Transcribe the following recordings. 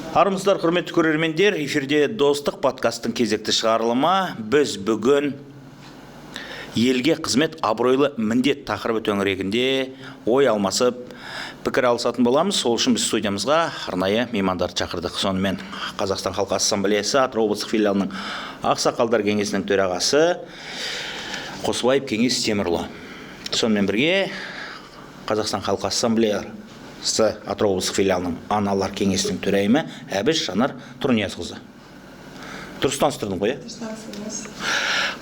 Армысыздар, құрметті көрермендер, эфирде достық подкасттың кезекті шығарылымы. Біз бүгін елге қызмет абыройлы міндет тақырыбы төңірегінде ой алмасып, пікір алысатын боламыз. Сол үшін біз студиямызға арнайы меймандарды шақырдық. Сонымен Қазақстан Халқы Ассамблеясы Атырау облыстық филиалының Ақсақалдар кеңесінің төрағасы Қосыбаев Кеңес Темірұлы. Сонымен бірге Қазақстан Халқы Ассамблеясы Атырау облыстық филиалының аналар кеңесінің төрайымы Әбіш Жанар Тұрниязқызы. Дұрыс таныстырдым ғой?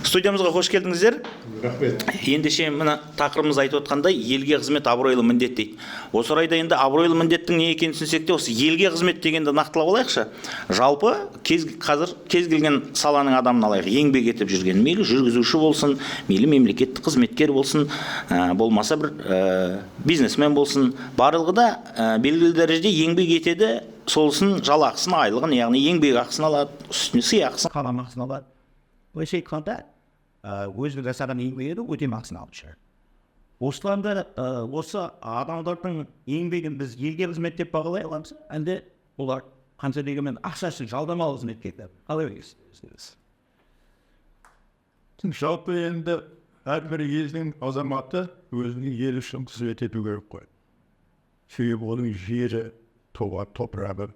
Студиямызға қош келдіңіздер. Рахмет. Ендеше мына тақырыбымыз айтып отқандай, елге қызмет абыройлы міндет дейді. Осы орайда енді абыройлы міндеттің не екенін түсінсек те, осы елге қызмет дегенді нақтылап алайықшы. Жалпы қазір кез келген саланың адамын алайық, еңбек етіп жүрген, мейлі жүргізуші болсын, мейлі мемлекеттік қызметкер болсын, болмаса бір бизнесмен болсын, барлығы да белгілі дәрежеде еңбек етеді, солсын жалақысын, айлығын, яғни еңбек ақысын алады, үстіне сыйақысын, қаламақысын алады. Былайша айтқанда, өзінің жасаған еңбегі өтемақысын алып шығады. Осыларда осы адамдардың еңбегін біз елге қызмет деп бағалай аламыз, әлде олар қанша дегенмен ақшасы жалдамалы қызметке кетеді. Қалай ойлайсыз? Жалпы енді әрбір елдің азаматы өзінің елі үшін қызмет ету керек қой. Себебі оның жері, топырағы,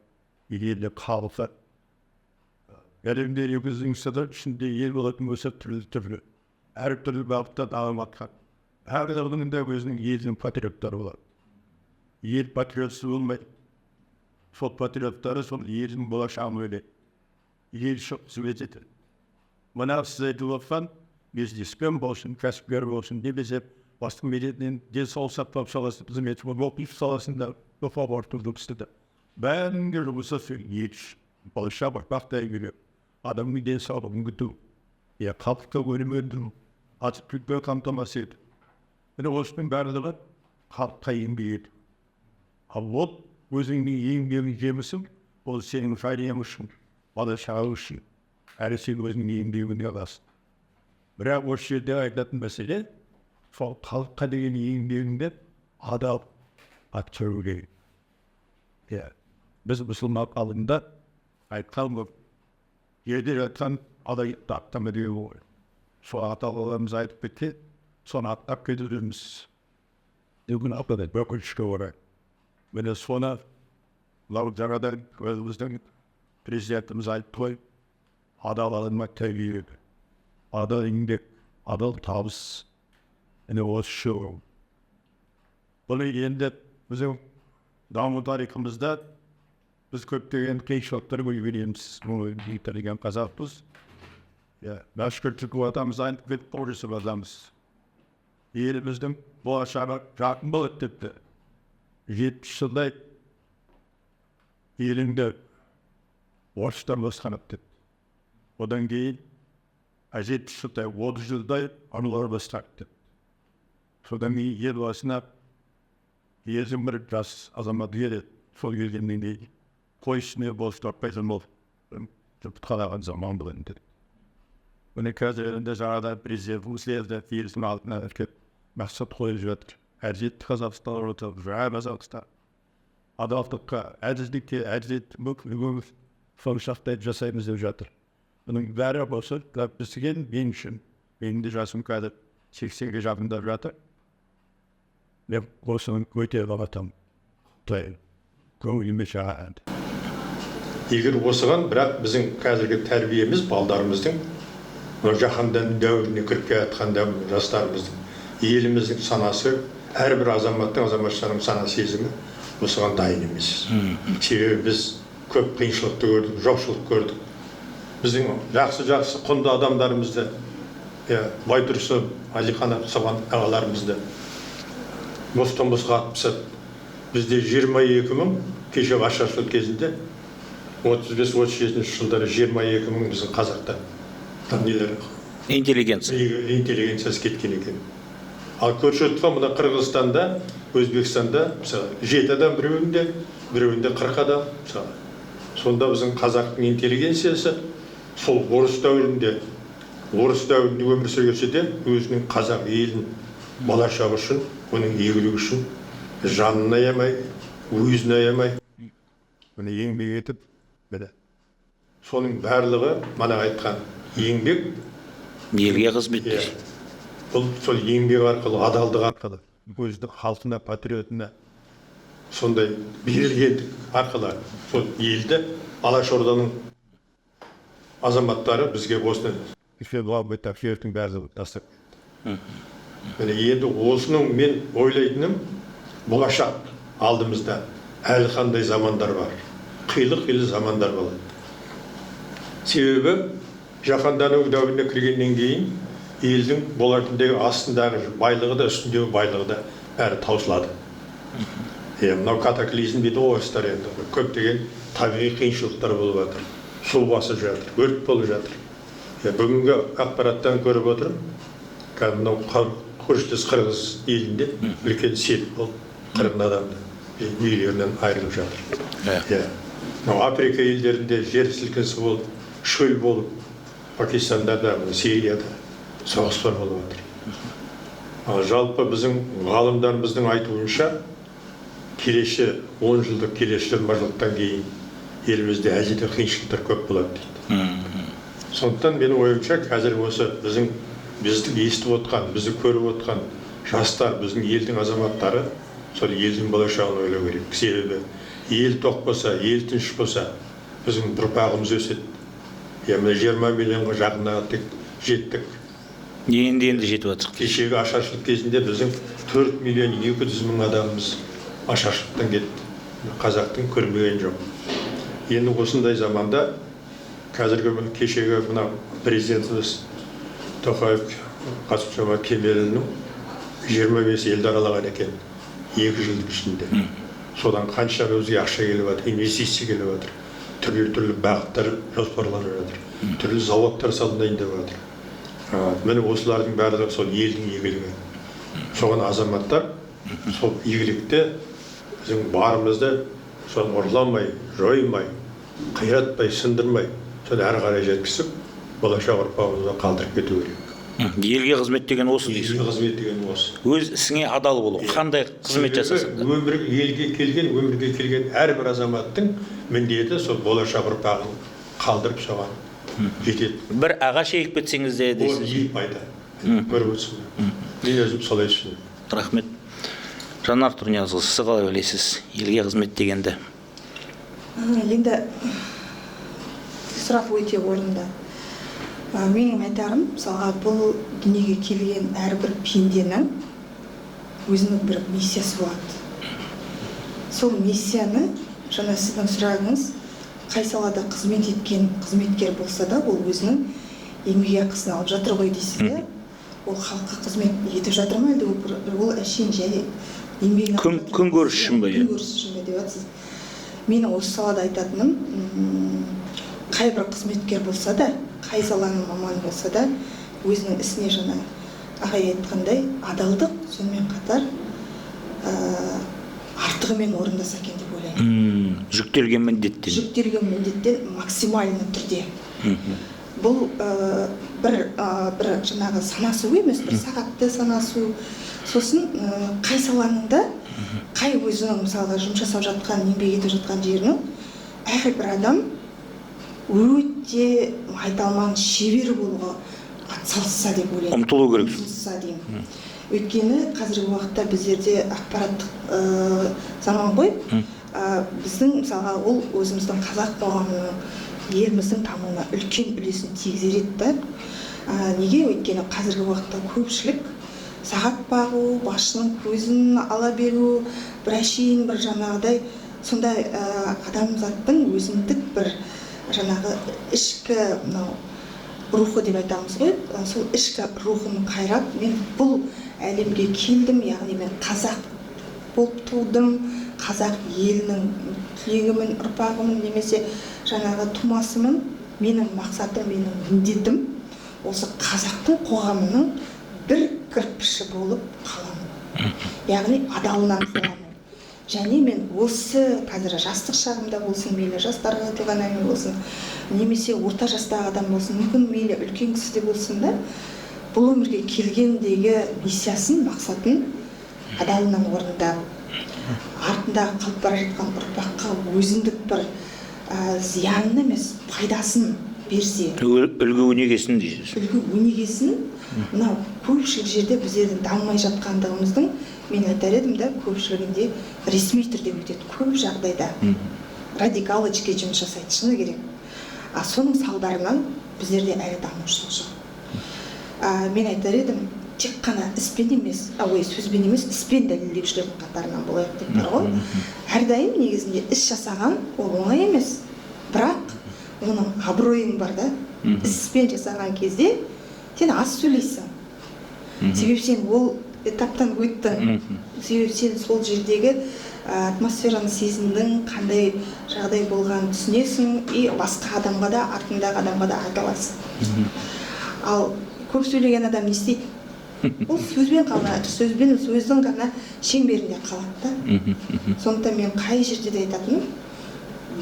елі халқы. Әлемде біздің ішінде ел болатын болса түрлі әртүрлі бағытта дамыватқан. Әрбірінің де өзінің елдің патриоттары болады. Ел патриотсыз болмайды. Сол патриоттары сол елдің болашағын ойлайды. Ел үшін қызмет етеді. Мына сіз айтып отқан бизнеспен болсын, кәсіпкер болсын, немесе басқа мемлекеттен денсаулық сақтау саласы қызметі оқу саласында орталық істеді. Бәрінің де жұмысы сол ел үшін. Болашақ ұрпақтай керек. Адамның денсаулығын күту, халыққа өнім өндіру, азық-түлікпен қамтамасыз ету. Міне осының барлығы халыққа еңбек ету. Ал ол өзіңнің еңбегің жемісің, ол сенің жарияң үшін, болашағы үшін, әрі сен өзіңнің еңбегіңді аласың. Бірақ осы жерде айтатын мәселе, сол халыққа деген еңбегіңді адал атқару керек. Біз мұсылман қауымында айтқан көп. Ерде жатқан адайыпты аттама деу ғой. Сол ата-бабамыз айтып кетті, соны аттап кетудеміз. Бүгін өкінішке орай. Міне соны жаңадан өзіміздің президентіміз айтып қойып, адал адамға тәрбие, адал еңбек, адал табыс. Міне осы шоу. Бұны енді біздің даму тарихымызда біз көптеген қиыншылықтар көреміз. Деген қазақпыз. Мәшкүрттік отамыз айтып кетіп қорысып адамыз. Еліміздің болашағы жақын болады депті. 70 жылдай еліңді орыстар басқарып депті. Одан кейін 70 жылдай, 30 жылдай аналар басқарып депті. Содан кейін ел басына елдің бір жас азамат келеді. Сол келгеннен кейін қойшыны болыс таппайтын бол, қалаған заман болын деді. Бұны қазірінде жаңада президент Үслерді елдің алдына әркеп мақсат қойып жатыр. Әділетті Қазақстан орталық, жаңа Қазақстан. Адалдыққа, әділдікке, мүмкін соншақтай жасаймыз деп жатыр. Бұның бәрі болса, бізген мен үшін, менің де жасым қазір 80-ге жақындап жатыр. Мен осының өте қалатам. Көңіліме жағады. Егер осыған, бірақ біздің қазіргі тәрбиеміз, балдарымыздың, жаһандан дәуіріне кіріп келатқан жастарымыздың, еліміздің санасы, әрбір азаматтың, азаматшаның сана сезімі осыған дайын емес. Себебі біз көп қиыншылықты көрдік, жоқшылық көрдік. Біздің жақсы құнды адамдарымызды, Байтұрсынов, Әлихан Сабан ағаларымызды бостан-босқа атып, бізде 22 мың, кеше ашаршылық кезінде 35-37 жылдары 22 мың біздің қазақта интеллигенциясы кеткен екен. Ал көрші отқан мұна Қырғызстанда, Өзбекстанда 7 адам біреуінде 40 адам. Сонда біздің қазақтың интеллигенциясы сол орыс дәуірінде өмір сүргенше де өзінің қазақ елін болашағы үшін, оның игілігі үшін жанын аямай, өзін аямай, еңбек етіп міне соның барлығы мана айтқан еңбек, елге қызмет. бұл сол еңбек арқылы, адалдық арқылы өзінің халқына, патриотына сондай бергендік арқылы сол елді Алашорданың азаматтары бізге осыны тапсырыстың бәрі тастап. міне енді осының мен ойлайтыным болашақ алдымызда әлі қандай замандар бар, қилы замандар болады. Себебі жаһандану дәуіріне кіргеннен кейін елдің болатындағы астындағы байлығы да үстіндегі байлығы да бәрі таусылады. Мынау катаклизм дейді ғой орыстар, енді көптеген табиғи қиыншылықтар болып жатыр, су басып жатыр, өрт болып жатыр. Бүгінгі ақпараттан көріп отырмын, мынау көршілес қырғыз елінде үлкен сел болып 40 адамды үйлерінен айырылып жатыр. Африка елдерінде жер сілкінісі болып, шөл болып, Пакистанда да, Сирияда соғыстар болып жатыр. Жалпы біздің ғалымдарымыздың айтуынша келесі 10 жылдық, келесі 20 жылдықтан кейін елімізде әзірде қиыншылықтар көп болады дейді. Сондықтан менің ойымша қазір осы бізді естіп отқан, бізді көріп отқан жастар, біздің елдің азаматтары сол елдің болашағын ойлау керек. Себебі ел тоқ болса, ел тыныш болса, біздің ұрпағымыз өседі. 20 миллионға жақында жеттік. Енді жетіп жатыр. Кешегі ашаршылық кезінде біздің 4 миллион 200 мың адамымыз ашаршылықтан кетті. Қазақтың көрмеген жоқ. Енді осындай заманда қазіргі кешегі мына президентіміз Тоқаев Қасым-Жомарт Кемелұлының 25 елді аралаған екен 2 жылдың ішінде. Содан қанша өзге ақша келіп жатыр, инвестиция келіп жатыр. Түрлі бағыттар жоспарланып жатыр. Түрлі заводтар салынайын деп жатыр. Міне осылардың барлығы сол елдің игілігі. Соған азаматтар сол игілікте біздің барымызды соны ұрламай, жоймай, қиратпай, сындырмай, соны әрі қарай жеткізіп, болашақ ұрпағымызға қалдырып кету керек. Елге қызмет деген осы дейсіз. Елге қызмет деген осы. Өз ісіңе адал болу. Қандай қызмет жасасаң да. Өмірге келген әрбір азаматтың міндеті сол болашақ ұрпағын қалдырып соған жетеді. Бір ағаш егіп кетсеңіз де дейсіз. Ол ел пайда. Көріп отырсың. Мен өзім солай түсінемін. Рахмет. Жанар Тұрниязқызы, сіз қалай ойлайсыз елге қызмет дегенді? Енді сұрақ өте орынды. Менің айтарым, мысалға бұл дүниеге келген әрбір пенденің өзінің бір миссиясы болады. Сол миссияны, жаңа сіздің сұрағыңыз, қай салада қызмет еткен қызметкер болса да, ол өзінің еңбекақысын алып жатыр ғой дейсіз де. Ол халыққа қызмет етіп жатыр ма, ол әшейін жай еңбегін күн көріс үшін бе? Күн көріс үшін бе деп жатсыз. Менің осы салада айтатыным, қай бір қызметкер болса да, қай саланың маманы болса да, өзінің ісіне жаңа ағай айтқандай адалдық, сонымен қатар артығымен орындаса екен деп ойлаймын. Жүктелген міндеттен. Жүктелген міндеттен максимальны түрде. Бұл бір жаңағы санасу емес, бір сағатты санасу. Сосын қай саланың да, қай өзінің мысалға жұмыс жасап жатқан, еңбек етіп жатқан жерінің әрбір адам өте айталман шебер болуға атсалысса деп ойлаймын. Ұмтылу керек. Ұмтылса деймін. Өйткені қазіргі уақытта біздерде ақпараттық заман ғой. Біздің мысалға ол өзіміздің қазақ қоғамының, еліміздің дамуына үлкен үлесін тигізер еді. Неге? Өйткені қазіргі уақытта көпшілік сағат бағу, басшының көзін ала беру, бір әшейін бір жаңағыдай сондай адамзаттың өзіндік бір жаңағы ішкі рухы деп айтамыз ғой, сол ішкі рухын қайрап, мен бұл әлемге келдім, яғни мен қазақ болып тудым, қазақ елінің түлегімін, ұрпағымын, немесе жаңағы тумасымын, менің мақсатым, менің міндетім осы қазақтың қоғамының бір кірпіші болып қаламын. Яғни адалынан қаламын. Және мен осы қазір жастық шағымда болсын, мейлі жастарға айтылған әңгіме болсын, немесе орта жастағы адам болсын, мүмкін мейлі үлкен кісіде болсын да, бұл өмірге келгендегі миссиясын, мақсатын адалынан орындап, артындағы қалып бара жатқан ұрпаққа өзіндік бір зиянын емес, пайдасын берсе, үлгі өнегесін дейсіз. үлгі өнегесін, мынау көпшілік жерде біздердің дамымай жатқандығымыздың, мен айтар едім да, көпшілігінде ресми түрде өтеді, көп жағдайда радикалочке жұмыс жасайды, шыны керек. Соның салдарынан біздерде әлі дамушылық жоқ. Мен айтар едім, тек қана іспен емес, сөзбен емес, іспен дәлелдеушілердің қатарынан болайық деп бар ғой. Әрдайым негізінде іс жасаған ол оңай емес, бірақ оның абыройың бар да, іспен жасаған кезде сен аз сөйлейсің. Себебі сен ол этаптан өттің. Себебі сен сол жердегі атмосфераны сезіндің, қандай жағдай болғанын түсінесің, и басқа адамға да, артындағы адамға да айта аласың. Ал көп сөйлеген адам не істейді? Ол сөзбен қалады, сөздің ғана шеңберінде қалады да. Сондықтан мен қай жерде де айтатыным,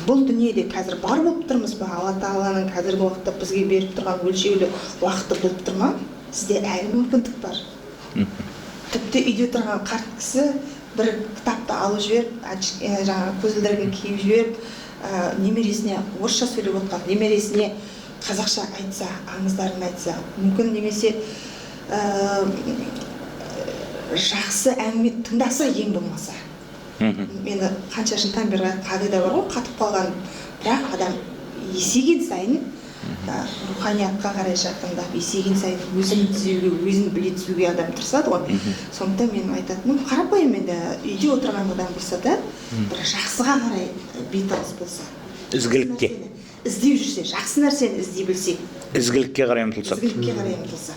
бұл дүниеде қазір бар болып тұрмыз ба? Алла Тағаланың қазіргі уақытта бізге беріп тұрған өлшеулі уақыты болып тұр ма? Сізде әлі мүмкіндік бар. Тіпті үйде тұрған қарт кісі бір кітапты алып жіберіп, жаңағы көзілдірігін киіп жіберіп, немересіне орысша сөйлеп отқан, немересіне қазақша айтса, аңыздарын айтса, мүмкін немесе жақсы әңгіме тыңдаса ең болмаса. Мені қанша жылдан бері қағида бар ғой, қатып қалған, бірақ адам есейген сайын руханиятқа қарай жақындап, есейген сайын өзін түзеуге, өзін біле түсуге адам тырысады ғой. Сондықтан мен айтатыным, қарапайым енді үйде отырған адам болса да, бір жақсыға қарай беталыс болса, Ізгілікке. іздеу жүрсе, жақсы нәрсені іздей білсек, Ізгілікке қарай ұмтылсақ. ізгілікке қарай ұмтылса,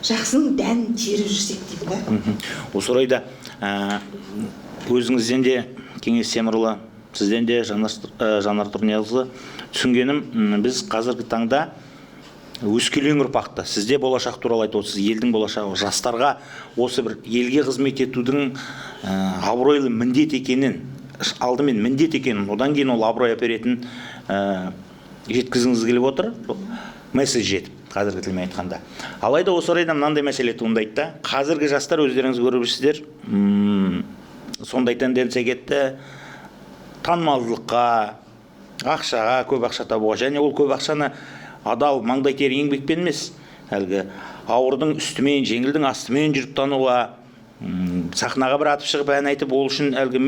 жақсының дәнін теріп жүрсек дейді да. Осы орайда өзіңізден де Кеңес Семірұлы, сізден де Жанар Тұрниязұлы, түсінгенім, біз қазіргі таңда өскелең ұрпақты, сізде болашақ туралы айтып отырсыз, елдің болашағы, жастарға осы бір елге қызмет етудің абыройлы міндет екенін, алдымен міндет екенін, одан кейін ол абырой әперетін жеткізгіңіз келіп отыр, месседж жетіп, қазіргі тілмен айтқанда. Алайда осы орайда мынандай мәселе туындайды да, қазіргі жастар өздеріңіз көріп жүрсіздер, сондай тенденция кетті, танымалдылыққа, ақшаға, көп ақша табуға, және ол көп ақшаны адал, маңдай тер еңбекпен емес, әлгі ауырдың үстімен, жеңілдің астымен жүріп тануға, сахнаға бір атып шығып ән айтып, ол үшін әлгі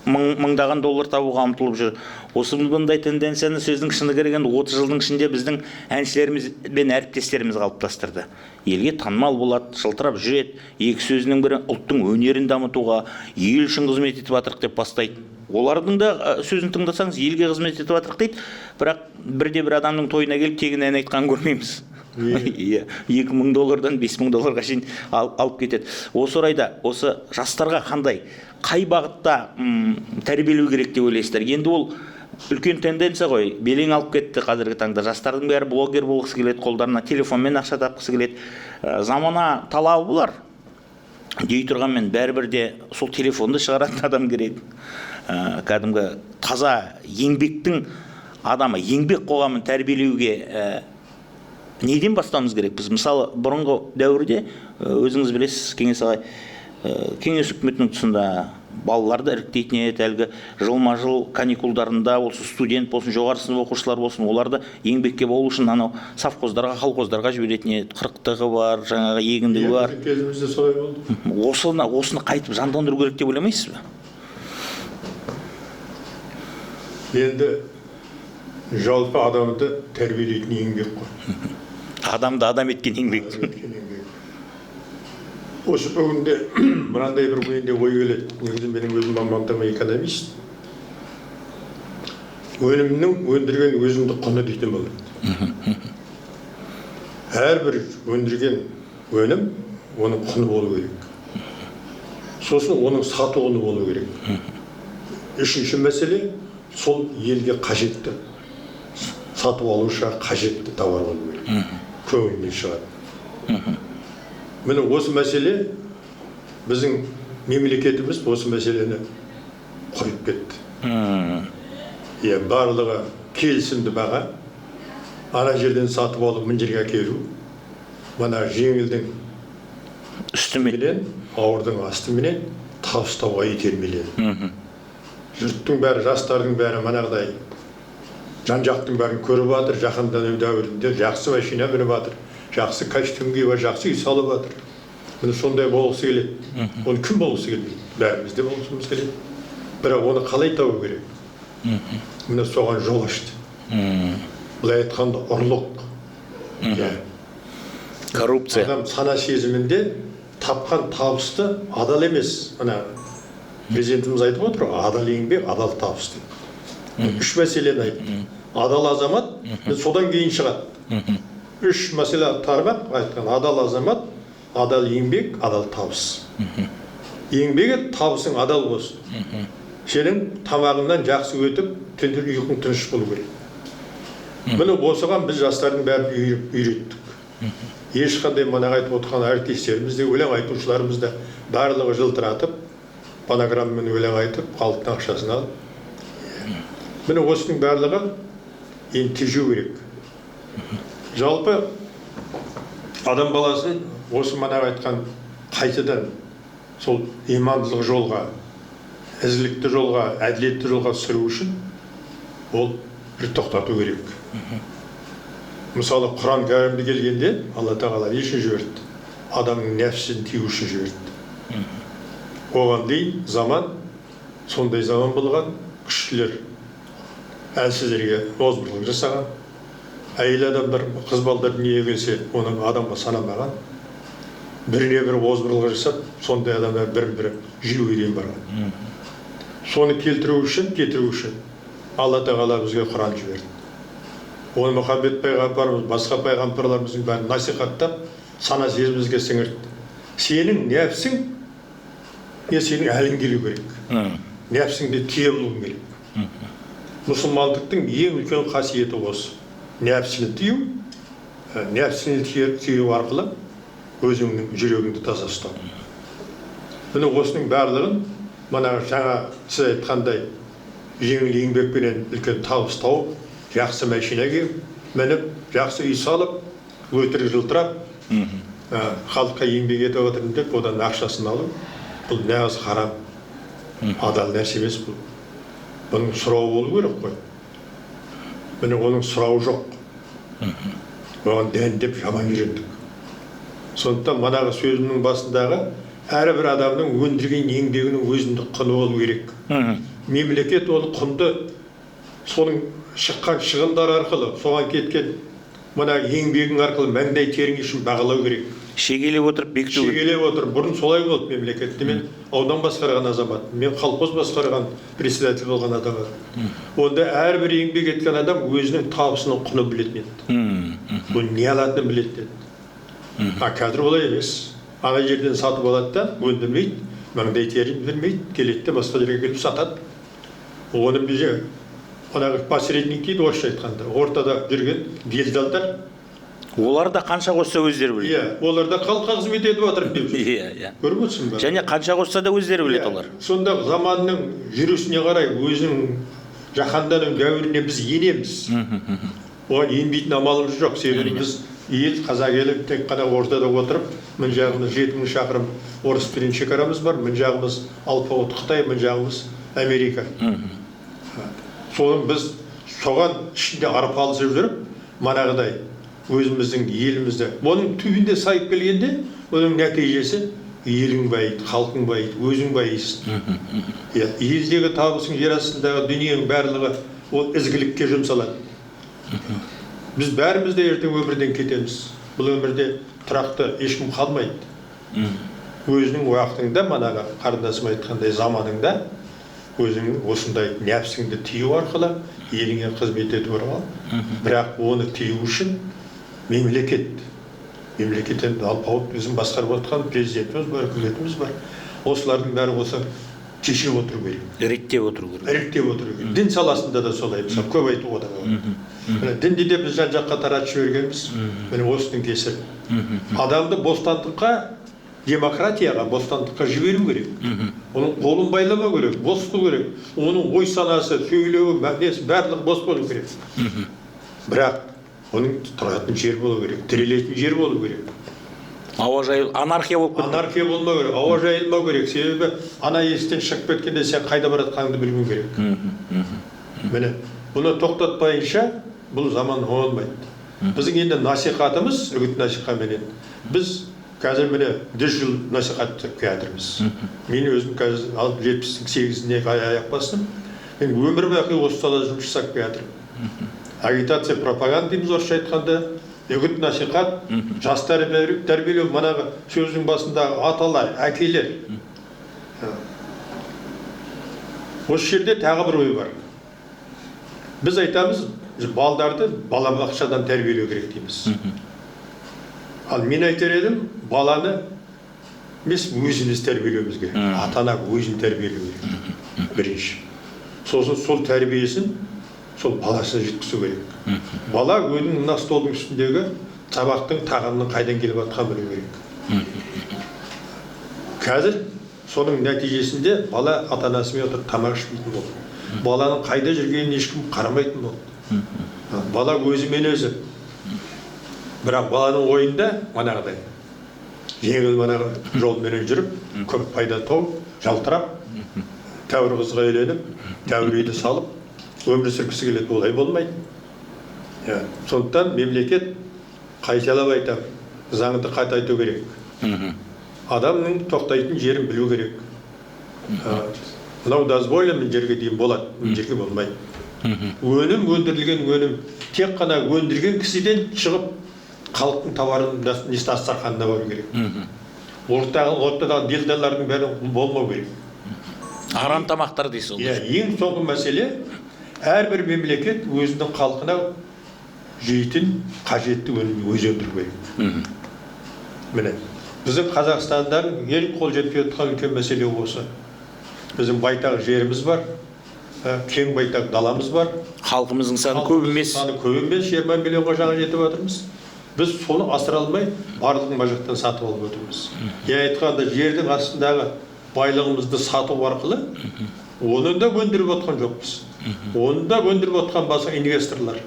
мыңдаған доллар табуға ұмтылып жүр. Осы бұндай тенденцияны сөздің шыны керек 30 жылдың ішінде біздің әншілеріміз бен әріптестеріміз қалыптастырды. Елге танымал болады, жылтырап жүреді, екі сөзінің бірі ұлттың өнерін дамытуға, ел үшін қызмет етіп жатырық деп бастайды. Олардың да сөзін тыңдасаңыз, елге қызмет етіп жатырық дейді, бірақ бірде-бір адамның тойына келіп тегін ән айтқан көрмейміз. 2000 доллардан 5000 долларға шейін алып кетеді. Осы орайда, осы жастарға қай бағытта тәрбиелеу керек деп ойлайсыздар? Енді ол үлкен тенденция ғой, белең алып кетті қазіргі таңда. Жастардың бәрі блогер болғысы келеді, қолдарына телефонмен ақша тапқысы келеді. Замана талабы бұлар. Дей тұрғанмен бәрібір де сол телефонды шығаратын адам керек. Кәдімгі таза еңбектің адамы, еңбек қоғамын тәрбиелеуге неден бастауымыз керек? Біз мысалы бұрынғы дәуірде өзіңіз білесіз, Кеңес ағай, Кеңес үкіметінің тұсында балаларды іріктейтін еді, әлгі жылма-жыл каникулдарында осы студент болсын, жоғары сынып оқушылар болсын, оларды еңбекке болу үшін анау совхоздарға, колхоздарға жіберетін еді. 40-тығы бар, жаңағы егіндігі бар. Кезімізде солай болды. Осыны қайтып жандандыру керек деп ойламайсыз ба? Енді жалпы адамды тәрбиелейтін еңбек қой. Адамды адам еткен еңбек. Осы бүгінде мынандай бір ойында ой келеді. Негізі менің өзім мамандығым экономист. Өнімнің өндірген өзіндік құны дейтін болады. Әрбір өндірген өнім оның құны болу керек. Сосын оның сату құны болу керек. Үшінші мәселе, сол елге қажетті, сатып алушы қажетті товар болу керек. Көңілінен шығады. Міне осы мәселе, біздің мемлекетіміз осы мәселені қойып кетті. Барлығы келісімді баға, ана жерден сатып алып мына жерге әкелу, мына жеңілдің үстіменен, ауырдың астыменен табыстауға итермеледі. Жұрттың бәрі, жастардың бәрі манағыдай жан жақтың бәрін көріп жатыр. Жаһандану дәуірінде жақсы машина мініп жатыр, жақсы костюм киіп жатыр, жақсы үй салып жатыр. Міне сондай болғысы келеді. Оны кім болғысы келмейді? Бәріміз де болғымыз келеді. Бірақ оны қалай табу керек? Міне соған жол ашты. Былай айтқанда ұрлық. Коррупция. Адам сана сезімінде тапқан табысты адал емес. Ана президентіміз айтып отыр, адал еңбек, адал табыс деп. Үш мәселені айтты. Адал азамат, содан кейін шығады. Үш мәселе тармақ айтқан: адал азамат, адал еңбек, адал табыс. Еңбегі табысың адал болсын. Сенің тамағыңнан жақсы өтіп, түнде ұйқың тыныш болу керек. Міне осыған біз жастардың бәрін үйреттік. Ешқандай манағы айтып отырған әріптестеріміз де, өлең айтушыларымыз да барлығы жылтыратып, фонограммамен өлең айтып, халықтың ақшасын алып. Міне осының барлығы енді тежеу керек. Жалпы адам баласын осы манағы айтқан қайтадан сол имандылық жолға, ізгілікті жолға, әділетті жолға түсіру үшін ол бір тоқтату керек. Мысалы, Құран кәрімді келгенде Алла тағала не үшін жіберді? Адамның нәпсісін тыю үшін жіберді. Оған дейін заман, сондай заман болған, күштілер әлсіздерге озбырлық жасаған, әйел адамдар, қыз балдар дүниеге келсе, оның адамға санамаған, біріне бір озбырлық жасап, сондай адамдар бірін-бірі жеуге дейін барған. Соны кетіру үшін Алла тағала бізге Құран жіберді. Оны Мұхаммед пайғамбарымыз, басқа пайғамбарларымыздың бәрін насихаттап, сана сезімімізге сіңірді. Сенің нәпсің, сенің әлің келу керек. Нәпсіңде тие болуың керек. Мұсылмандықтың ең үлкен қасиеті осы. Нәпсіні тыю, нәпсіні тыю арқылы өзіңнің жүрегіңді таза ұстау. Міне осының барлығын, мына жаңа сіз айтқандай, жеңіл еңбекпенен үлкен табыс тауып, жақсы машинаға мініп, жақсы үй салып, өтірік жылтырап, халыққа еңбек етіп отырмын деп, одан ақшасын алып, бұл нағыз харам, адал нәрсе емес бұл. Бұның сұрауы болу керек қой. Міне оның сұрауы жоқ. Оған дәндеп жаман үйрендік. Сондықтан манағы сөзімнің басындағы әрбір адамның өндірген еңбегінің өзіндік құны болу керек. Мемлекет ол құнды соның шыққан шығындар арқылы, соған кеткен мына еңбегің арқылы маңдай терің үшін бағалау керек. Шегелеп отырып бекіту керек. Шегелеп отырып, бұрын солай болды мемлекетте. Мен аудан басқарған азамат, мен колхоз басқарған председатель болған адам. Онда әрбір еңбек еткен адам өзінің табысының құнын білетін еді. Бұл не алатынын білетін еді. Қазір олай емес. Ана жерден сатып алады да, өндірмейді, маңдай терін білмейді, келеді де басқа жерге келіп сатады. Оны бізде посредник дейді, орысша айтқанда, ортада жүрген делдалдар. Олар да қанша қосса өздері біледі. Олар да халыққа қызмет етіп жатыр деп жүр. Көріп отырсың ба? Және қанша қосса да өздері біледі олар. Сонда заманның жүрісіне қарай өзінің жаһандану дәуіріне біз енеміз. Оған енбейтін амалымыз жоқ. Себебі біз ел, қазақ елі тек қана ортада отырып, мына жағымыз 7000 шақырым орыспен шекарамыз бар, мына жағымыз алпауыт Қытай, мына жағымыз Америка. Соның біз соған ішінде арпалысып жүріп, манағыдай өзіміздің елімізді, оның түбінде сайып келгенде, оның нәтижесі елің байиды, халқың байиды, өзің байисың. Елдегі табысың, жер астындағы дүниенің барлығы ол ізгілікке жұмсалады. Біз бәріміз де ертең өмірден кетеміз. Бұл өмірде тұрақты ешкім қалмайды. Өзінің уақытыңда, манағы қарындасым айтқандай заманыңда, өзіңнің осындай нәпсіңді тыю арқылы еліңе қызмет етіп арқылы. Бірақ оны тыю үшін мемлекеттен алпауыт өзін басқарып отырған президентіміз бар, үкіметіміз бар. Осылардың бәрі осы шешіп отыру керек. Реттеп отыру керек. Реттеп отыру керек. Дін саласында да солай, мысалы, көп айтуға да болады. Дінді де біз жан-жаққа таратып жібергенбіз. Міне осының кесірі. Адамды бостандыққа, демократияға, бостандыққа жіберу керек. Оның қолын байламау керек, бос болу керек. Оның ой санасы, сөйлеуі, барлығы бос болу керек. Бірақ оның тұратын жер болу керек, тірелетін жер болу керек. Ауа жайыл, анархия болып кетті. Анархия болмау керек, ауа жайылмау керек. Себебі ана есіктен шығып кеткенде сен қайда баратқаныңды білмеу керек. Міне Бұны тоқтатпайынша бұл заман оңалмайды. Біздің енді насихатымыз, үгіт насихатыменен, біз қазір міне 100 жыл насихат жасап келатырмыз. Мен өзім қазір 78-іне аяқ бастым. Мен өмір бақи осы салада жұмыс жасап келатырмын. Агитация, пропаганда дейміз орысша айтқанда, үгіт насихат, жас тәрбиелеу, манағы сөздің басындағы аталар, әкелер. Осы жерде тағы бір ой бар. Біз айтамыз, балдарды балабақшадан тәрбиелеу керек дейміз. Ал мен айтар едім, баланы біз өзіміз тәрбиелеуіміз керек. Ата-ана өзін тәрбиелеу керек. Бірінші. Сосын сол тәрбиесін сол баласына жеткізу керек. Бала өзінің мына столдың үстіндегі табақтың, тағамның қайдан келіп жатқанын білу керек. Қазір соның нәтижесінде бала ата-анасымен отырып тамақ ішпейтін болды. Баланың қайда жүргенін ешкім қарамайтын болды. Бала өзімен өзі. Бірақ баланың ойында манағыдай жеңіл манағы жолменен жүріп, көп пайда тауып, жалтырап, тәуір қызға үйленіп, тәуір үйді салып, өмір сүргісі келеді, олай болмайды. Сондықтан мемлекет қайталап айтады, заңды қатайту керек. Адамның тоқтайтын жерін білу керек. Мынау дозволено жерге дейін болады, жерге болмайды. Өнім, өндірілген өнім тек қана өндірген кісіден шығып, халықтың тауарын дастарханына бару керек. Ортадағы делдалардың бәрі болмау керек. Арам тамақтар дейсіз. Ең соңғы мәселе, әрбір мемлекет өзінің халқына жейтін қажетті өнімді өзі өндіру керек. Міне, біздің Қазақстандағы ел қол жетпей отқан үлкен мәселе осы. Біздің байтақ жеріміз бар, кең байтақ даламыз бар. Халқымыздың саны көп емес. Саны көп емес, 20 миллионға жаңа жетіп жатырмыз. Біз соны асыра алмай, барлығын мына жақтан сатып алып отырмыз. Айтқанда жердің астындағы байлығымызды сату арқылы, оны да өндіріп отқан жоқпыз. Оны да өндіріп отқан басқа инвесторлар.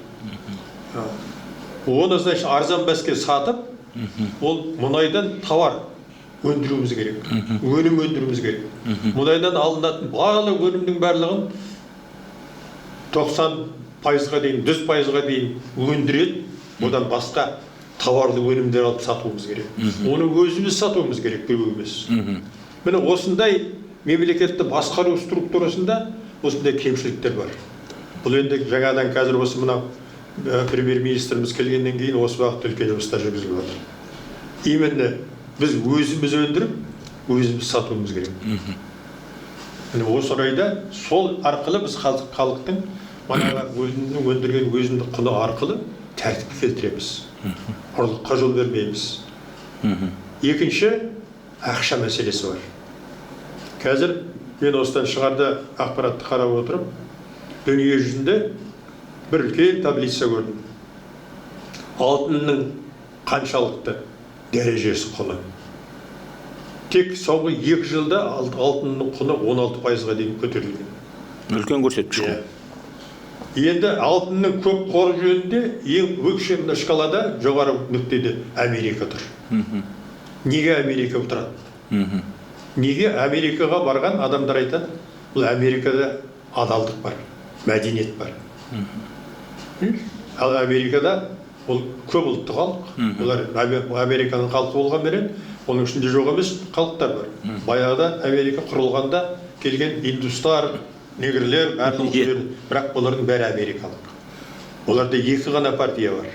Оны значит арзан бәске сатып, ол мұнайдан товар өндіруіміз керек. Өнім өндіруіміз керек. Мұнайдан алынатын барлық өнімнің барлығын 90%-ға дейін, 100%-ға дейін өндіреді. Одан басқа товарды өнімдер алып сатуымыз керек. Оны өзіміз сатуымыз керек, біреу емес. Міне осындай мемлекетті басқару структурасында осындай кемшіліктер бар. Бұл енді жаңадан қазір осы мына премьер-министріміз келгеннен кейін осы уақытта үлкен жұмыстар жүргізіліп жатыр. Именно біз өзіміз өндіріп, өзіміз сатуымыз керек. Міне осы орайда сол арқылы біз халықтың өзінің өндірген өзіндік құны арқылы тәртіпке келтіреміз. Ұрлыққа жол бермейміз. Екінші, ақша мәселесі бар. Қазір мен осыдан шығарда ақпаратты қарап отырып, дүние жүзінде бір үлкен таблица көрдім. Алтынның қаншалықты дәрежесі құны. Тек соңғы 2 жылда алтынның құны 16%-ға дейін көтерілген. Үлкен көрсеткіш қой. Енді алтынның көп қоры жөнінде ең өлшем шкалада жоғары нүктеде Америка тұр. Неге Америка отырады? Неге Америкаға барған адамдар айтады, бұл Америкада адалдық бар, мәдениет бар. Ал Америкада ол көп ұлтты халық, олар Американың халқы болған берен, оның ішінде жоқ емес халықтар бар. Баяғыда Америка құрылғанда келген индустар, негрлер, бірақ олардың бәрі америкалық. Оларда 2 ғана партия бар.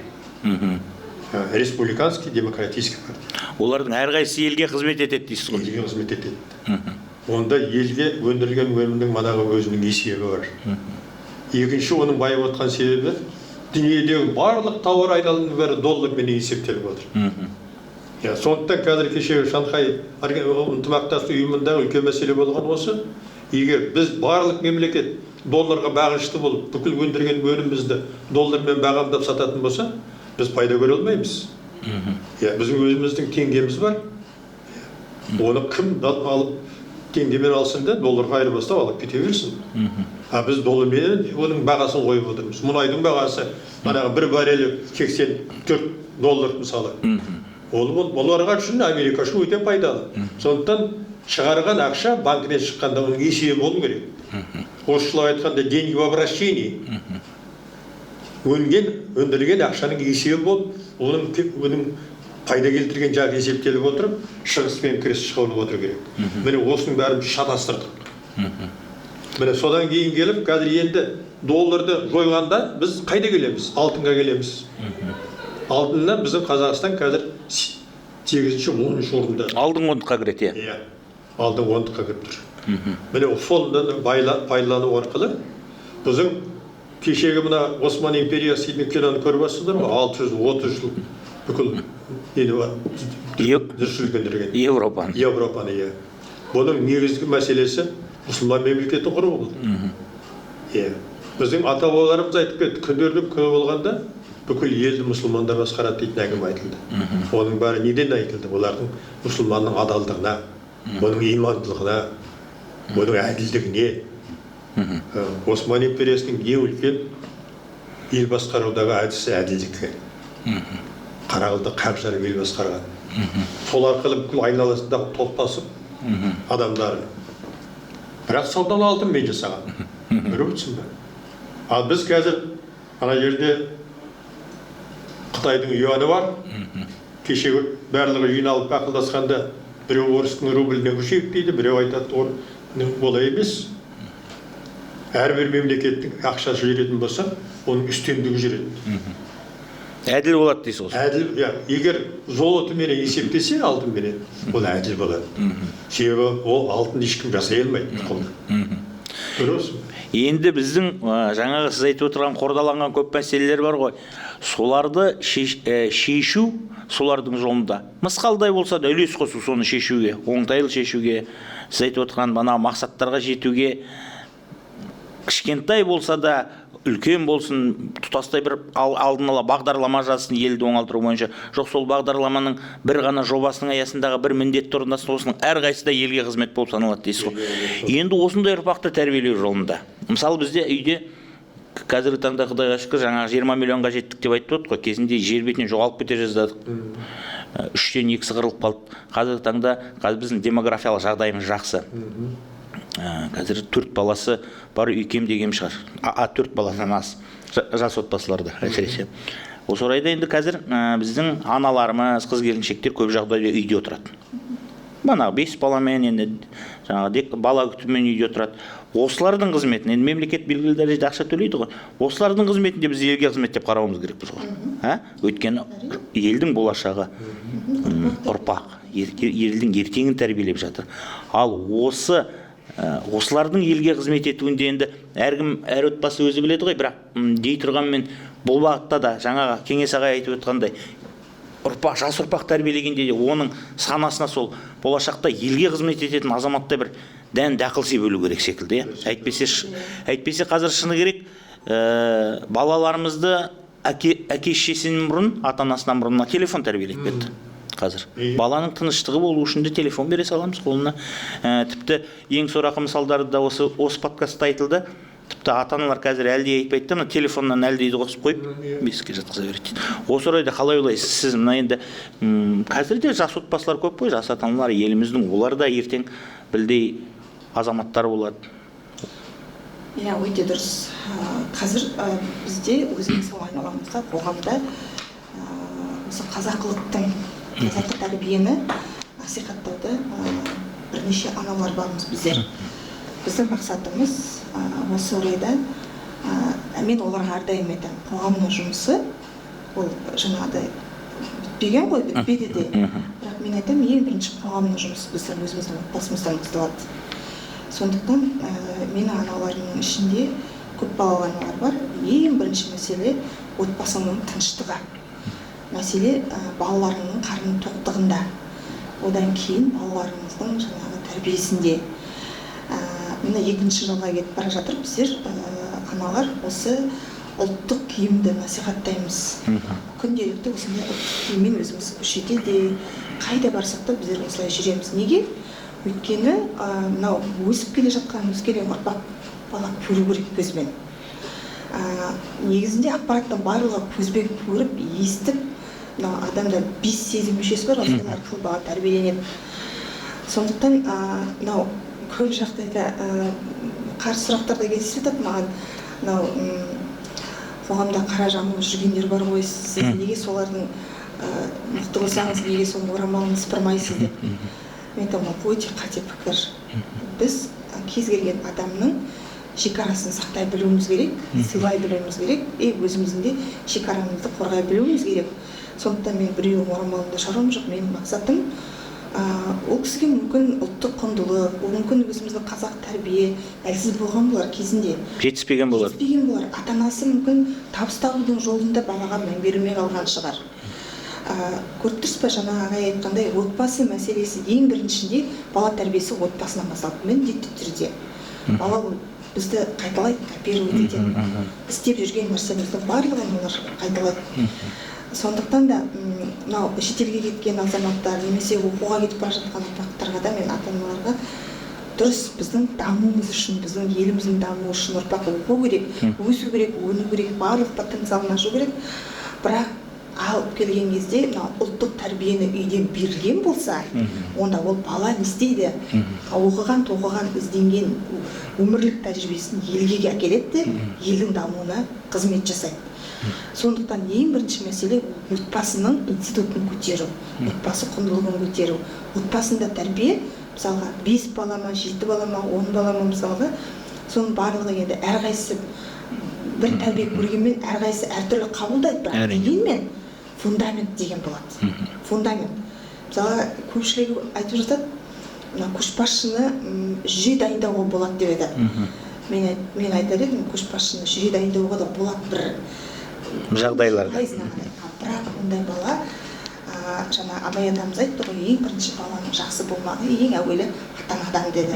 Республиканский, демократический партия. Олардың әрқайсысы елге қызмет етеді дейсіз ғой. Елге қызмет етеді. Онда елге өндірілген өнімнің манағы өзінің есебі бар. Екінші, оның байып отқан себебі, дүниедегі барлық тауар айналымның бәрі доллармен есептеліп отыр. Сондықтан қазір кеше Шанхай ынтымақтастық ұйымындағы үлкен мәселе болған осы. Егер біз барлық мемлекет долларға бағынышты болып, бүкіл өндірген өнімімізді доллармен бағамдап сататын болса, біз пайда көре алмаймыз. Біздің өзіміздің теңгеміз бар. Оны кім алып теңгемен алсын да, долларға айырбастап алып кете берсін. Біз доллармен оның бағасын қойып отырмыз. Мұнайдың бағасы, бір баррелі $84 мысалы. Оларға үшін Америка үшін өте пайдалы. Сондықтан шығарған ақша банкінен шыққанда оның есебі болу керек. Орысшылар айтқанда деньги в обращении. өндірілген ақшаның есебі болып, оның пайда келтірген жағы есептеліп отырып, шығыс пен кіріс шығарылып отыр керек. Міне осының бәрін шатастырдық. Міне содан кейін келіп, қазір енді долларды жойғанда біз қайда келеміз? Алтынға келеміз. Алтыннан біздің Қазақстан қазір 8-ші 10-ші орында. Алдың ондыққа кіреді, иә. Алдың ондыққа кіріп тұр. Міне соны пайдалану арқылы біздің кешегі мына Осман империясы деген киноны көріп жатсыздар ма? 630 жыл бүкіл Европаны. Иә. Бұның негізгі мәселесі мұсылман мемлекеті құру болды. Иә. Біздің ата-бабаларымыз айтып кетті, күндердің күні болғанда бүкіл елді мұсылмандар басқарады дейтін әңгіме айтылды. Оның бәрі неден айтылды? Олардың мұсылманның адалдығына, оның имандылығына, оның әділдігіне. Осман империясының ең үлкен ел басқарудағы әдісі әділдікке. Қарағылды қақ жарым ел басқарған. Сол арқылы бүкіл айналасындағы топтасып адамдары. Бірақ саудан алтынмен жасаған. Көріп отырсың ба? Ал біз қазір ана жерде Қытайдың юаны бар. Кешегі барлығы жиналып ақылдасқанда біреу орыстың рубльіне көшейік дейді, біреу айтады олай емес. Әрбір мемлекеттің ақшасы жүретін болса, оның үстемдігі жүреді. Әділ болады дейсіз осы. Әділ, егер золотыменен есептесе, алтынменен, ол әділ болады. Себебі ол алтын ешкім жасай алмайды. Көресің? Енді біздің жаңағы сіз айтып отырған қордаланған көп мәселелер бар ғой. Соларды шешу солардың жолында. Мысқалдай болса да үлес қосу соны шешуге, оңтайлы шешуге, сіз айтып отырған мына мақсаттарға жетуге, кішкентай болса да үлкен болсын, тұтастай бір алдын ала бағдарлама жазсын елді оңалтыру бойынша. Жоқ, сол бағдарламаның бір ғана жобасының аясындағы бір міндетті орындасын, осының әрқайсысы да елге қызмет болып саналады дейсіз ғой. Енді осындай ұрпақты тәрбиелеу жолында. Мысалы бізде үйде қазіргі таңда Құдайға шүкір жаңағы 20 миллионға жеттік деп айтып отырдық қой. Кезінде жер бетінен жоғалып кете жаздадық. 3-тен 2-сі қырылып қалды. Қазіргі таңда біздің демографиялық жағдайымыз жақсы. Қазір 4 баласы бар үй кем деген шығар. 4 баладан аз жас отбасыларда әсіресе. Осы орайда енді қазір біздің аналарымыз, қыз-келіншектер көп жағдайда үйде отырады. Бағанағы 5 баламен енді жаңағы бала күтімімен үйде отырады. Осылардың қызметін, енді мемлекет белгілі дәрежеде ақша төлейді ғой. Осылардың қызметінде біз елге қызмет деп қарауымыз керекпіз ғой. Өйткені елдің болашағы, ұрпақ, елдің ертеңін тәрбиелеп жатыр. Ал осылардың елге қызмет етуінде енді әркім әр отбасы өзі біледі ғой, бірақ дей тұрғанмен бұл бағытта да жаңағы Кеңес ағай айтып отқандай жас ұрпақ тәрбиелегенде оның санасына сол болашақта елге қызмет ететін азаматтай бір дән дақыл бөлу керек секілді. Әйтпесе қазір шыны керек, балаларымызды әке-шешесінен бұрын, ата-анасынан бұрын телефон тәрбиелеп кетті. Қазір баланың тыныштығы болу үшін де телефон бере саламыз қолына. Тіпті ең сорақы мысалдары да осы подкастта айтылды. Тіпті ата-аналар қазір әлде айтпайды да, телефоннан әлдейді қосып қойып, бесікке жатқыза береді. Осы орайда қалай ойлайсыз сіз? Мына енді қазірде жас отбасылар көп қой, жас ата-аналар еліміздің, олар да ертең білдей азаматтар болады. Иә, өте дұрыс. Қазір бізде өзіміздің айналамызда, қоғамда осы қазақылықтың, қазақы тәрбиені насихаттауды бірнеше аналар бармыз біздер. Біздің мақсатымыз осы орайда, мен оларға әрдайым айтамын, қоғамның жұмысы ол жаңағыдай бітпеген ғой, бітпеді де. Бірақ мен айтамын, ең бірінші қоғамның жұмысы біздің өзіміздің отбасымыздан басталады. Сондықтан менің аналарымның ішінде көп балалы аналар бар. Ең бірінші мәселе отбасының тыныштығы. Мәселе балаларының қарның тоқтығында. Одан кейін балаларымыздың жаңағы тәрбиесінде. Міне 2-ші жылға кетіп бара жатыр, біздер аналар осы ұлттық киімді насихаттаймыз. Күнделікті осындай ұлттық киіммен өзіміз көшеде де, қайда барсақ та біздер осылай жүреміз. Неге? Өйткені мынау өсіп келе жатқан өскелең ұрпақ бала көру керек көзбен. Негізінде ақпараттың барлығы көзбен көріп, естіп, адамда 5 сезім мүшесі бар, осылар арқылы бала тәрбиеленеді. Сондықтан мынау көп жағдайда қарсы сұрақтарда кездесіп жатады маған, қоғамда қара жамылып жүргендер бар ғой, сіз неге солардың мықты болсаңыз неге соның орамалын сыпырмайсыз деп. Мен айтамын, ол өте қате пікір. Біз кез келген адамның шекарасын сақтай білуіміз керек, сыйлай білуіміз керек, өзіміздің де шекарамызды қорғай білуіміз керек. Сондықтан мен біреудің орамалында шаруам жоқ. Менің мақсатым ол кісіге мүмкін ұлттық құндылық, ол мүмкін өзіміздің қазақ тәрбие әлсіз болған болар кезінде. Жетіспеген болар. Ата-анасы мүмкін табыс табудың жолында балаға мән бермей қалған шығар. Көріп тұрсыз ба, жаңа ағай айтқандай, отбасы мәселесі ең біріншінде бала тәрбиесі отбасынан басталады, міндетті түрде. Бала бізді қайталайды, копировать етеді. Істеп жүрген нәрсеміздің барлығын олар қайталайды. Сондықтан да мынау шетелге кеткен азаматтар немесе оқуға кетіп бара жатқан ұрпақтарға да мен ата-аналарға дұрыс біздің дамуымыз үшін, біздің еліміздің дамуы үшін ұрпақ оқу керек, өсу керек, өну керек, барлық потенциалын ашу керек. Бірақ алып келген кезде ұлттық тәрбиені үйден берілген болса, онда ол бала не істейді? Оқыған, тоқыған, ізденген өмірлік тәжірибесін елге әкеледі де, елдің дамуына қызмет жасайды. Сондықтан ең бірінші мәселе отбасының институтын көтеру, отбасы құндылығын көтеру. Отбасында тәрбие, мысалға 5 бала ма, 7 бала ма, 10 бала ма мысалға, соның барлығы енді әрқайсысы бір тәрбие көргенмен әрқайсысы әртүрлі қабылдайды, бірақ дегенмен фундамент деген болады. Фундамент. Мысалға көпшілігі айтып жатады, көшбасшыны жүйе дайындауға болады деп еді. Мен айтар едім, көшбасшыны жүйе дайындауға да болады бір жағдайларда. Бірақ ондай бала, жаңа Абай атамыз айтты ғой, ең бірінші баланың жақсы болмағы ең әуелі ата-анадан деді.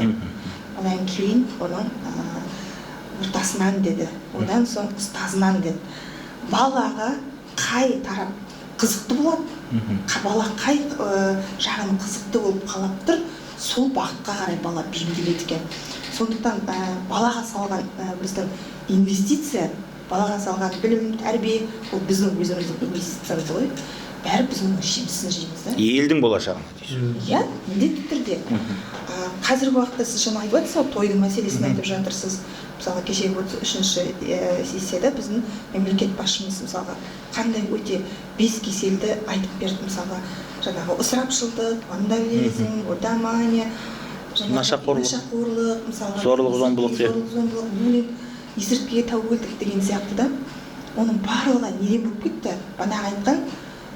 Одан кейін оның ортасынан деді, одан соң ұстазынан деді. Балаға қай тарап қызықты болады, бала қай жағын қызықты болып қалап тұр, сол бағытқа қарай бала бейімделеді екен. Сондықтан балаға салған біздің инвестиция, балаға салған білім, тәрбие, ол біздің өзіміздің инвестициямыз ғой. Бәрі біз оның жемісін жейміз. Елдің болашағына дейсіз. Иә, міндетті түрде. Қазіргі уақытта сіз жаңа айтып отырсыз, тойдың мәселесін айтып жатырсыз. Мысалы, кеше 33-ші сессияда біздің мемлекет басшымыз мысалға қандай өте 5 кеселді айтып берді. Мысалға, жаңағы ысырапшылдық, вандализм, лудомания, нашақорлық, мысалға зорлық-зомбылық, буллинг, есірткіге тәуелділік деген сияқты да. Оның барлығы неден болып кетті? Бағана айтқан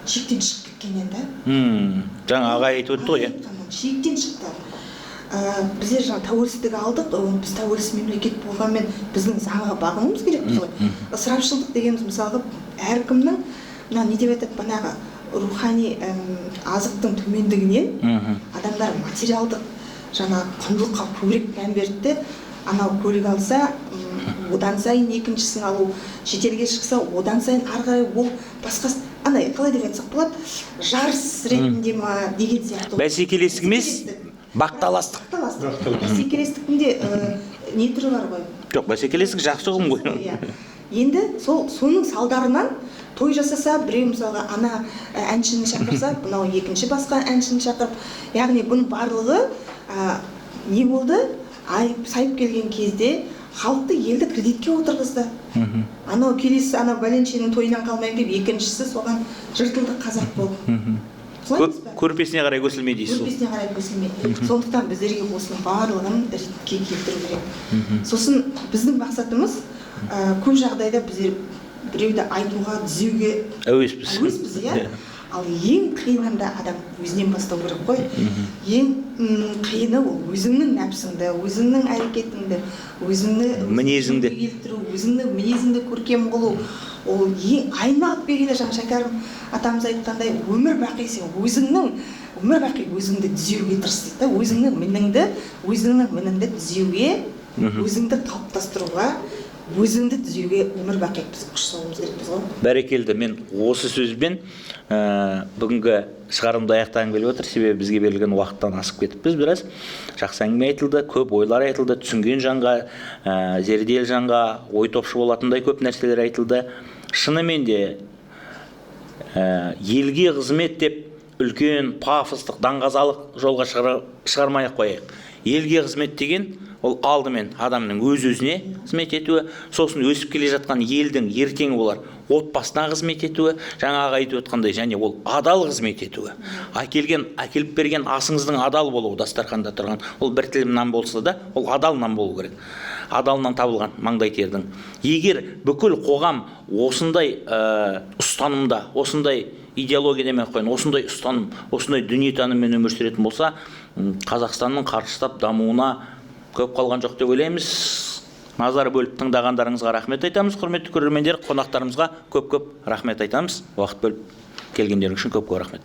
шектен шығып кеткеннен да. Жаңа ағай айтып өтті ғой. Шектен шықты. Біздер жаңа тәуелсіздік алдық, біз тәуелсіз мемлекет болғанмен біздің заңға бағынуымыз керекпіз ғой. Ысырапшылдық дегеніміз мысалға әркімнің не деп айтады, бағанағы рухани азықтың төмендігінен адамдар материалдық жаңа құндылыққа көбірек мән берді. Анау көлік алса, одан сайын екіншісін алу, шетелге шықса, одан сайын арғай ол басқа, андай қалай деп айтсақ болады, жарыс ретінде ма деген сияқты. Бәсекелестік емес, бақталастық. Бәсекелестіктің де не түрі бар ғой? Жоқ, бәсекелестік жақсы ұғым ғой. Енді соның салдарынан той жасаса, біреу мысалға ана әншіні шақырса, мынау екінші басқа әншіні шақырып, яғни бұның барлығы не болды? Сайып келген кезде халықты елді кредитке отырғызды. Анау келесі, анау бәленшенің тойынан қалмайын деп, екіншісі соған жыртылды қазақ болып. Көрпесіне қарай көсілмей дейсіз. Көрпесіне қарай көсілмей. Сондықтан біздерге осының барлығын ретке келтіру керек. Сосын біздің мақсатымыз көп жағдайда біздер біреуді айтуға, түзеуге әуеспіз, иә? Ал ең қиынында адам өзінен бастау керек қой. Ең қиыны ол өзіңнің нәпсіңді, өзіңнің әрекетіңді, өзіңнің мінезіңді келтіру, өзіңнің мінезіңді көркем қылу. Ол ең айналып келгенде жаңа Шәкәрім атамыз айтқандай, өмір бақи сен өзіңді түзеуге тырыс дейді. Өзіңнің мініңді түзеуге, өзіңді қалыптастыруға, өзіңді түзеуге өмір бақи біз күш салуымыз керекпіз ғой. Бәрекелді. Мен осы сөзбен бүгінгі шығарылымды аяқтағым келіп отыр, себебі бізге берілген уақыттан асып кетіппіз біраз. Жақсы әңгіме айтылды, көп ойлар айтылды, түсінген жанға, зерделі жанға ой топшы болатындай көп нәрселер айтылды. Шынымен де елге қызмет деп үлкен пафостық, даңғазалық жолға шығармай-ақ қояйық. Елге қызмет деген ол алдымен адамның өз-өзіне қызмет етуі, сосын өсіп келе жатқан елдің ертеңі олар отбасына қызмет етуі, жаңағы айтып отқандай, және ол адал қызмет етуі. Әкеліп берген асыңыздың адал болуы, дастарханда тұрған, ол бір тілім нан болса да, ол адал нан болу керек. Адалынан табылған маңдай тердің. Егер бүкіл қоғам осындай ұстанымда, осындай идеология демей қойын, осындай ұстаным, осындай дүниетаныммен өмір сүретін болса, Қазақстанның қарыштап дамуына көп қалған жоқ деп ойлаймыз. Назар бөліп тыңдағандарыңызға рахмет айтамыз, құрметті көрермендер, қонақтарымызға көп-көп рахмет айтамыз. Уақыт бөліп келгендеріңіз үшін көп-көп рахмет.